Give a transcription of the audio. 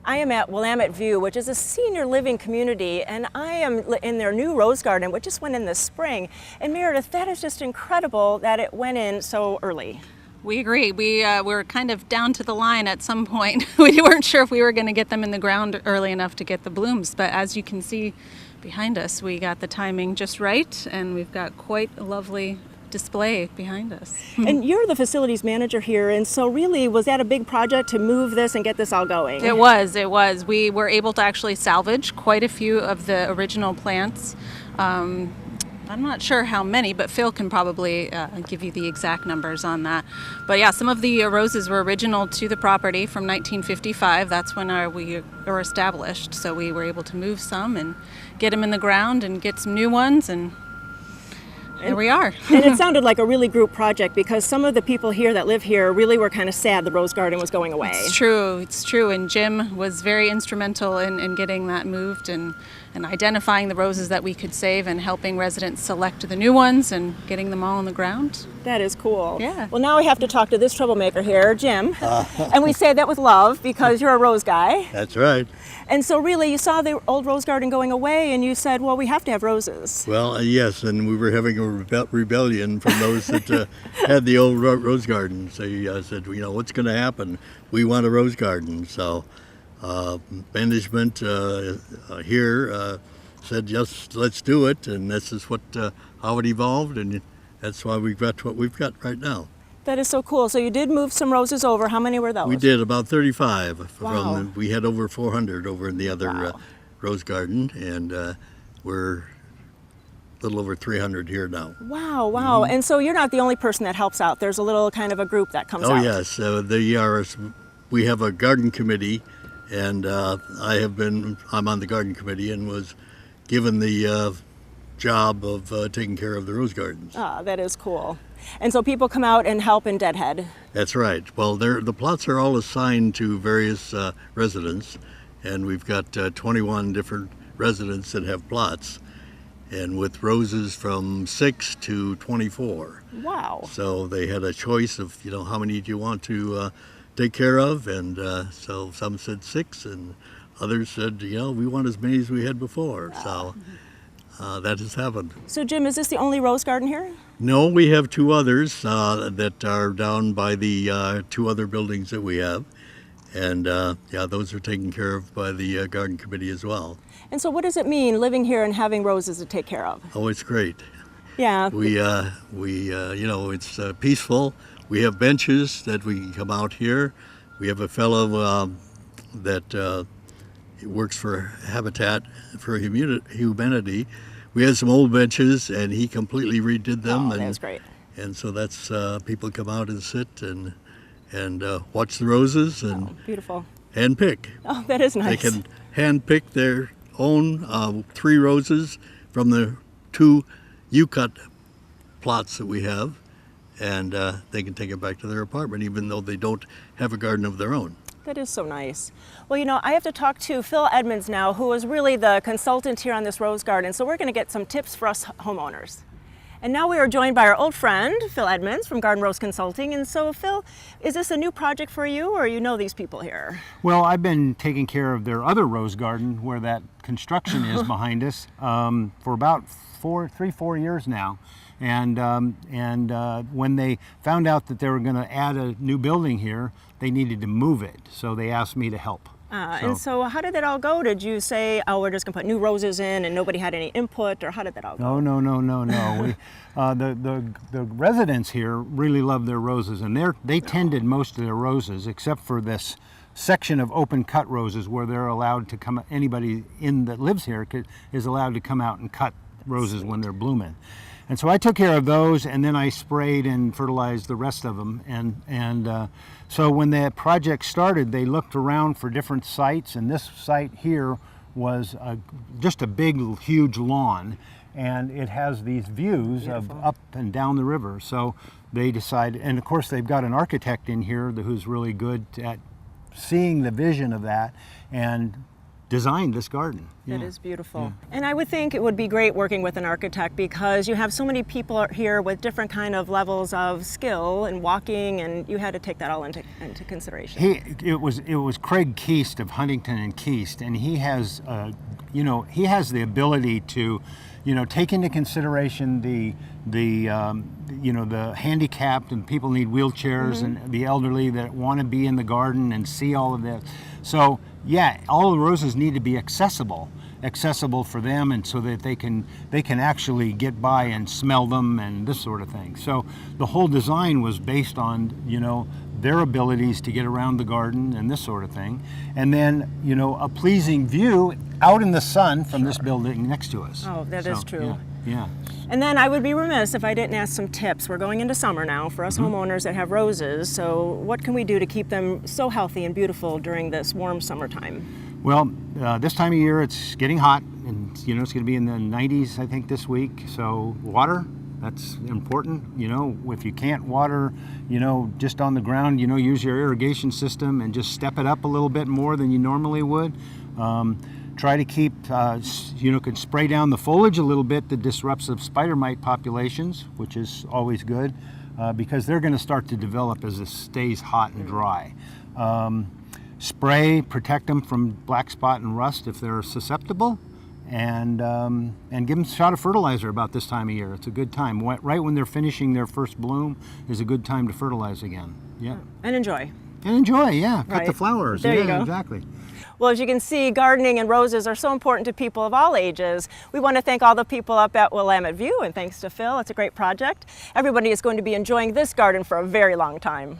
I am at Willamette View, which is a senior living community, and I am in their new rose garden, which just went in this spring. And Meredith, that is just incredible that it went in so early. We agree. We were kind of down to the line at some point. We weren't sure if we were going to get them in the ground early enough to get the blooms, but as you can see behind us, we got the timing just right, and we've got quite a lovely display behind us. And you're the facilities manager here, and so really, was that a big project to move this and get this all going? It was. We were able to actually salvage quite a few of the original plants. I'm not sure how many, but Phil can probably give you the exact numbers on that. But yeah, some of the roses were original to the property from 1955. That's when we were established. So we were able to move some and get them in the ground and get some new ones, and here we are. And it sounded like a really group project, because some of the people here that live here really were kind of sad the rose garden was going away. It's true. And Jim was very instrumental in getting that moved and identifying the roses that we could save and helping residents select the new ones and getting them all on the ground. That is cool. Yeah. Well, now we have to talk to this troublemaker here, Jim. And we say that with love, because you're a rose guy. That's right. And so really, you saw the old rose garden going away, and you said, well, we have to have roses. Well, yes, and we were having a rebellion from those that had the old rose garden. So I said, what's going to happen? We want a rose garden. So management here said, yes, let's do it. And this is how it evolved, and that's why we've got what we've got right now. That is so cool. So you did move some roses over. How many were those? We did about 35. Wow. We had over 400 over in the other rose garden, and we're a little over 300 here now. Wow. Mm-hmm. And so you're not the only person that helps out. There's a little kind of a group that comes out. Oh, yes. We have a garden committee, and I'm on the garden committee and was given the job of taking care of the rose gardens. Ah, that is cool. And so people come out and help in Deadhead. That's right. Well, the plots are all assigned to various residents, and we've got 21 different residents that have plots, and with roses from 6 to 24. Wow. So they had a choice of, how many do you want to take care of, and so some said 6, and others said, we want as many as we had before. Wow. So that has happened. So Jim, is this the only rose garden here? No, we have 2 others that are down by the 2 other buildings that we have. And those are taken care of by the garden committee as well. And so what does it mean living here and having roses to take care of? Oh, it's great. Yeah. We it's peaceful. We have benches that we can come out here. We have a fellow that works for Habitat for Humanity. We had some old benches, and he completely redid them. Oh, that was great. And so that's people come out and sit and watch the roses and beautiful. Hand pick. Oh, that is nice. They can hand pick their own 3 roses from the 2 U-cut plots that we have, and they can take it back to their apartment, even though they don't have a garden of their own. That is so nice. Well, I have to talk to Phil Edmunds now, who is really the consultant here on this rose garden. So we're going to get some tips for us homeowners. And now we are joined by our old friend, Phil Edmunds from Garden Rose Consulting. And so, Phil, is this a new project for you, or you know these people here? Well, I've been taking care of their other rose garden where that construction is behind us for about 4 years now. And when they found out that they were going to add a new building here, they needed to move it. So they asked me to help. And so how did it all go? Did you say, we're just going to put new roses in and nobody had any input, or how did that all go? No. The residents here really love their roses, and they tended most of their roses, except for this section of open cut roses where they're allowed to come, anybody that lives here is allowed to come out and cut roses when they're blooming. And so I took care of those, and then I sprayed and fertilized the rest of them. And so when that project started, they looked around for different sites, and this site here was just a big, huge lawn, and it has these views of up and down the river. So they decided, and of course they've got an architect in here who's really good at seeing the vision of that and designed this garden. It Yeah. is beautiful. And I would think it would be great working with an architect because you have so many people here with different kind of levels of skill and walking, and you had to take that all into consideration. It was Craig Keast of Huntington and Keast, and he has he has the ability to take into consideration the handicapped and people need wheelchairs and the elderly that want to be in the garden and see all of this. So yeah, all the roses need to be accessible for them, and so that they can actually get by and smell them and this sort of thing. So the whole design was based on their abilities to get around the garden and this sort of thing, and then a pleasing view out in the sun from this building next to us. Oh, that is true. Yeah. And then I would be remiss if I didn't ask some tips. We're going into summer now for us homeowners that have roses. So what can we do to keep them so healthy and beautiful during this warm summertime? Well, this time of year it's getting hot, and it's going to be in the 90s, I think, this week. So water, that's important. If you can't water, just on the ground, use your irrigation system and just step it up a little bit more than you normally would. Try to keep, could spray down the foliage a little bit that disrupts the spider mite populations, which is always good, because they're going to start to develop as it stays hot and dry. Spray, protect them from black spot and rust if they're susceptible, and give them a shot of fertilizer about this time of year. It's a good time. Right when they're finishing their first bloom is a good time to fertilize again. Yeah. And enjoy. And enjoy, yeah. Cut Right. the flowers. There yeah, you go. Exactly. Well, as you can see, gardening and roses are so important to people of all ages. We want to thank all the people up at Willamette View, and thanks to Phil. It's a great project. Everybody is going to be enjoying this garden for a very long time.